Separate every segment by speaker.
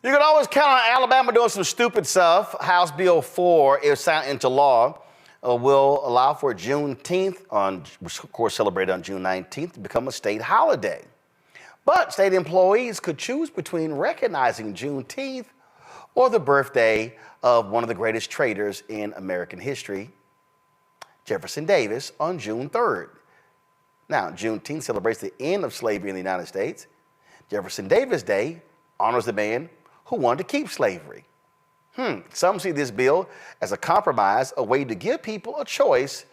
Speaker 1: You can always count on Alabama doing some stupid stuff. House Bill 4, if signed into law, will allow for Juneteenth, which of course celebrated on June 19th, to become a state holiday. But state employees could choose between recognizing Juneteenth or the birthday of one of the greatest traitors in American history, Jefferson Davis, on June 3rd. Now, Juneteenth celebrates the end of slavery in the United States. Jefferson Davis Day honors the man who wanted to keep slavery. Some see this bill as a compromise, a way to give people a choice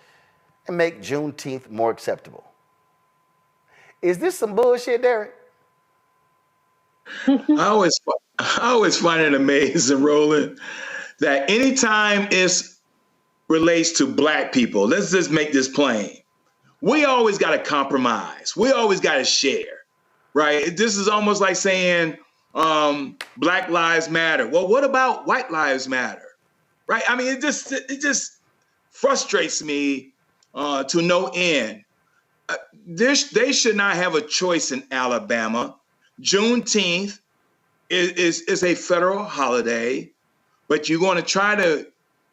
Speaker 1: and make Juneteenth more acceptable. Is this some bullshit, Derek?
Speaker 2: I always find it amazing, Roland, that anytime it relates to Black people, let's just make this plain. We always got to compromise. We always got to share, right? This is almost like saying Black Lives Matter. Well, what about White Lives Matter, right? I mean, it just frustrates me to no end. They should not have a choice in Alabama. Juneteenth is a federal holiday, but you're going to try to,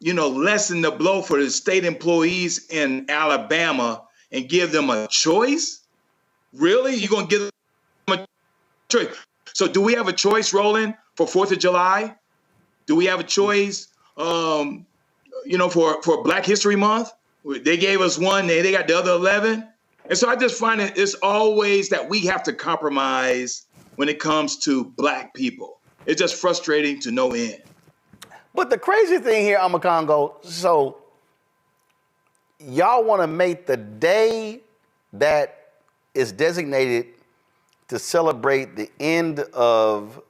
Speaker 2: lessen the blow for the state employees in Alabama and give them a choice? Really? You're going to give them a choice? So do we have a choice, Roland, for 4th of July? Do we have a choice, for Black History Month? They gave us one, they got the other 11. And so I just find it's always that we have to compromise when it comes to Black people. It's just frustrating to no end.
Speaker 1: But the crazy thing here, Amakongo, so y'all want to make the day that is designated to celebrate the end of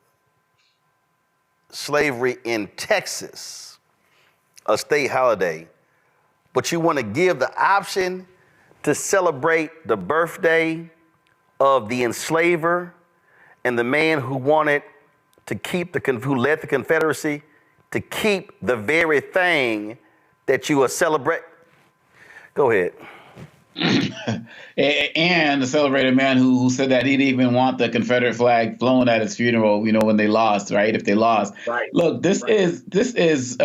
Speaker 1: slavery in Texas a state holiday, but you want to give the option to celebrate the birthday of the enslaver and the man who wanted to who led the Confederacy to keep the very thing that you are celebrating. Go ahead.
Speaker 3: And the celebrated man who said that he didn't even want the Confederate flag flown at his funeral, when they lost, right? If they lost.
Speaker 2: Right.
Speaker 3: Look, this is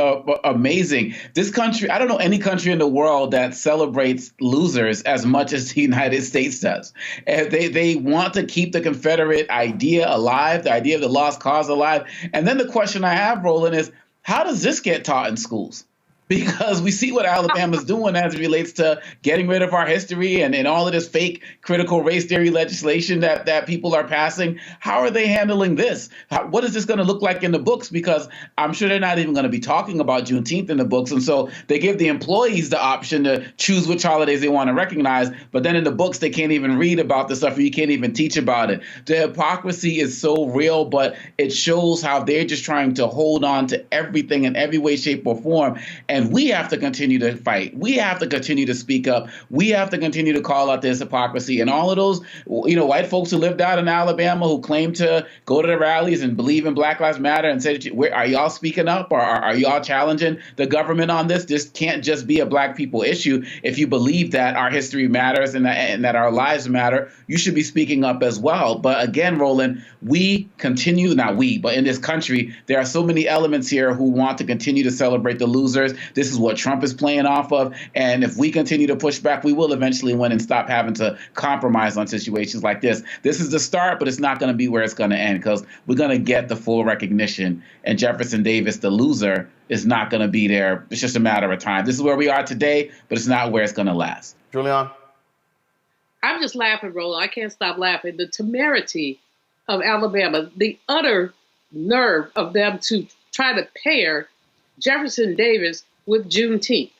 Speaker 3: amazing. This country, I don't know any country in the world that celebrates losers as much as the United States does. And they want to keep the Confederate idea alive, the idea of the lost cause alive. And then the question I have, Roland, is how does this get taught in schools? Because we see what Alabama's doing as it relates to getting rid of our history and all of this fake critical race theory legislation that people are passing. How are they handling this? What is this going to look like in the books? Because I'm sure they're not even going to be talking about Juneteenth in the books. And so they give the employees the option to choose which holidays they want to recognize. But then in the books, they can't even read about this stuff, or you can't even teach about it. The hypocrisy is so real, but it shows how they're just trying to hold on to everything in every way, shape, or form. And we have to continue to fight. We have to continue to speak up. We have to continue to call out this hypocrisy. And all of those, white folks who lived out in Alabama who claim to go to the rallies and believe in Black Lives Matter and say, are y'all speaking up, or are y'all challenging the government on this? This can't just be a Black people issue. If you believe that our history matters and that our lives matter, you should be speaking up as well. But again, Roland, but in this country, there are so many elements here who want to continue to celebrate the losers. This is what Trump is playing off of. And if we continue to push back, we will eventually win and stop having to compromise on situations like this. This is the start, but it's not going to be where it's going to end, because we're going to get the full recognition. And Jefferson Davis, the loser, is not going to be there. It's just a matter of time. This is where we are today, but it's not where it's going to last.
Speaker 1: Julian?
Speaker 4: I'm just laughing, Roland. I can't stop laughing. The temerity of Alabama, the utter nerve of them to try to pair Jefferson Davis with Juneteenth.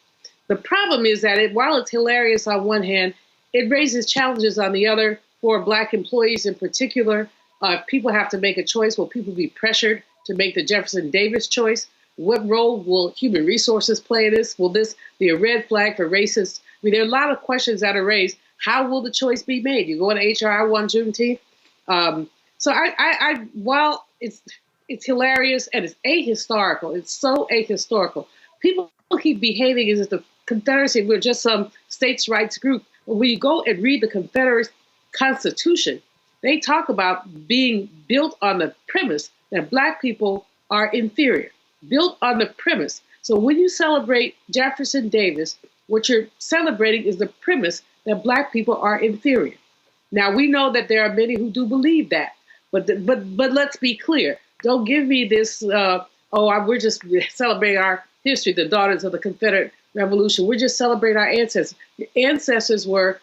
Speaker 4: The problem is that while it's hilarious on one hand, it raises challenges on the other for Black employees in particular. If people have to make a choice, will people be pressured to make the Jefferson Davis choice? What role will human resources play in this? Will this be a red flag for racists? I mean, there are a lot of questions that are raised. How will the choice be made? You go to HR 1 Juneteenth. So while it's hilarious and it's ahistorical, it's so ahistorical. People keep behaving as if the Confederacy, we're just some states' rights group. When you go and read the Confederate Constitution, they talk about being built on the premise that Black people are inferior, built on the premise. So when you celebrate Jefferson Davis, what you're celebrating is the premise that Black people are inferior. Now, we know that there are many who do believe that, but let's be clear. Don't give me this, we're just celebrating our history, the daughters of the Confederate Revolution. We're just celebrating our ancestors. The ancestors were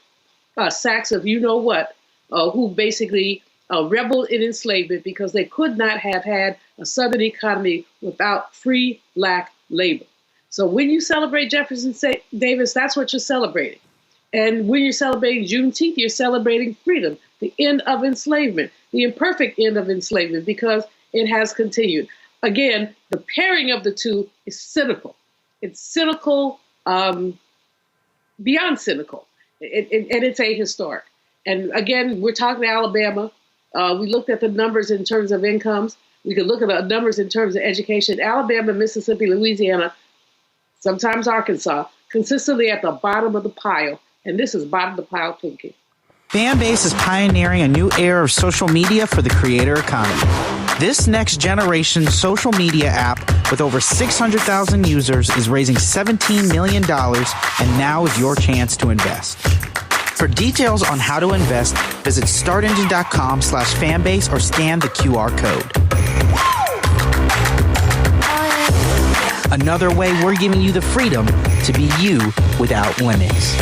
Speaker 4: sacks of you-know-what, who basically rebelled in enslavement because they could not have had a Southern economy without free Black labor. So when you celebrate Jefferson Davis, that's what you're celebrating. And when you're celebrating Juneteenth, you're celebrating freedom, the end of enslavement, the imperfect end of enslavement, because it has continued. Again, the pairing of the two is cynical. It's cynical, beyond cynical, and it's ahistoric. And again, we're talking Alabama. We looked at the numbers in terms of incomes. We could look at the numbers in terms of education. Alabama, Mississippi, Louisiana, sometimes Arkansas, consistently at the bottom of the pile. And this is bottom of the pile thinking.
Speaker 5: Fanbase is pioneering a new era of social media for the creator economy. This next generation social media app with over 600,000 users is raising $17 million, and now is your chance to invest. For details on how to invest, visit startengine.com/fanbase or scan the QR code. Another way we're giving you the freedom to be you without limits.